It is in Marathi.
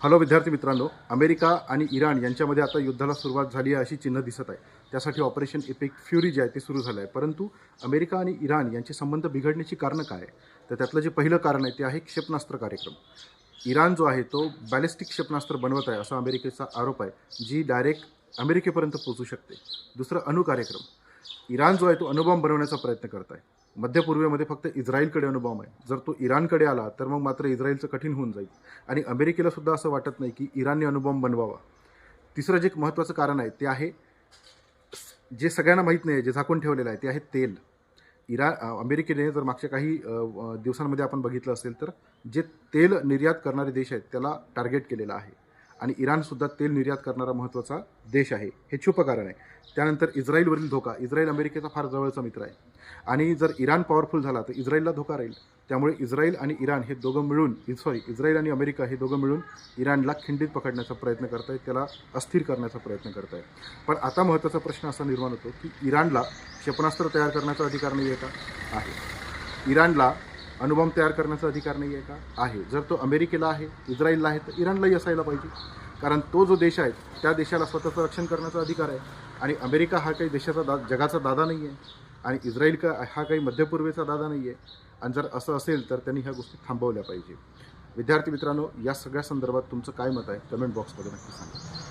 हॅलो विद्यार्थी मित्रांनो, अमेरिका आणि इराण यांच्यामध्ये आता युद्धाला सुरुवात झाली आहे अशी चिन्ह दिसत आहे. त्यासाठी ऑपरेशन इपिक फ्युरी जे आहे ते सुरू झालं आहे. परंतु अमेरिका आणि इराण यांचे संबंध बिघडण्याची कारणं काय आहे? तर त्यातलं जे पहिलं कारण आहे ते आहे क्षेपणास्त्र कार्यक्रम. इराण जो आहे तो बॅलिस्टिक क्षेपणास्त्र बनवत आहे असा अमेरिकेचा आरोप आहे, जी डायरेक्ट अमेरिकेपर्यंत पोहोचू शकते. दुसरं अणु कार्यक्रम. इराण जो आहे तो अणुबॉम्ब बनवण्याचा प्रयत्न करत आहे. मध्य पूर्वेमध्ये फक्त इस्रायलकडे अणुबॉम्ब आहे. जर तो इराणकडे आला तर मग मात्र इस्रायलचं कठीण होऊन जाईल आणि अमेरिकेला सुद्धा असं वाटत नाही की इराणने अणुबॉम्ब बनवावा. तिसरं जे महत्त्वाचं कारण आहे ते आहे, जे सगळ्यांना माहीत नाही आहे, जे झाकून ठेवलेलं आहे ते आहे तेल. अमेरिकेने जर मागच्या काही दिवसांमध्ये आपण बघितलं असेल तर जे तेल निर्यात करणारे देश आहेत त्याला टार्गेट केलेलं आहे आणि इराणसुद्धा तेल निर्यात करणारा महत्त्वाचा देश आहे. हे छुपं कारण आहे. त्यानंतर इस्रायलवरील धोका. इस्रायल अमेरिकेचा फार जवळचा मित्र आहे आणि जर इराण पॉवरफुल झाला तर इस्रायलला धोका राहील. त्यामुळे इस्रायल आणि इराण हे दोघं मिळून इस्रायल आणि अमेरिका हे दोघं मिळून इराणला खिंडीत पकडण्याचा प्रयत्न करत आहेत, त्याला अस्थिर करण्याचा प्रयत्न करत आहेत. पण आता महत्त्वाचा प्रश्न असा निर्माण होतो की इराणला क्षेपणास्त्र तयार करण्याचा अधिकार नाही आहे का? आहे. इराणला अणुबॉम्ब तयार करण्याचा अधिकार नाही आहे का? आहे. जर तो अमेरिकेला आहे, इस्रायलला आहे, तर इराणलाही असायला पाहिजे. कारण तो जो देश आहे त्या देशाला स्वतःचं रक्षण करण्याचा अधिकार आहे आणि अमेरिका हा काही जगाचा दादा नाही आहे आणि इस्रायल हा काही मध्य पूर्वेचा दादा नाही आहे. आणि जर असं असेल तर त्यांनी ह्या गोष्टी थांबवल्या पाहिजे. विद्यार्थी मित्रांनो, या सगळ्या संदर्भात तुमचं काय मत आहे कमेंट बॉक्समध्ये नक्की सांगा.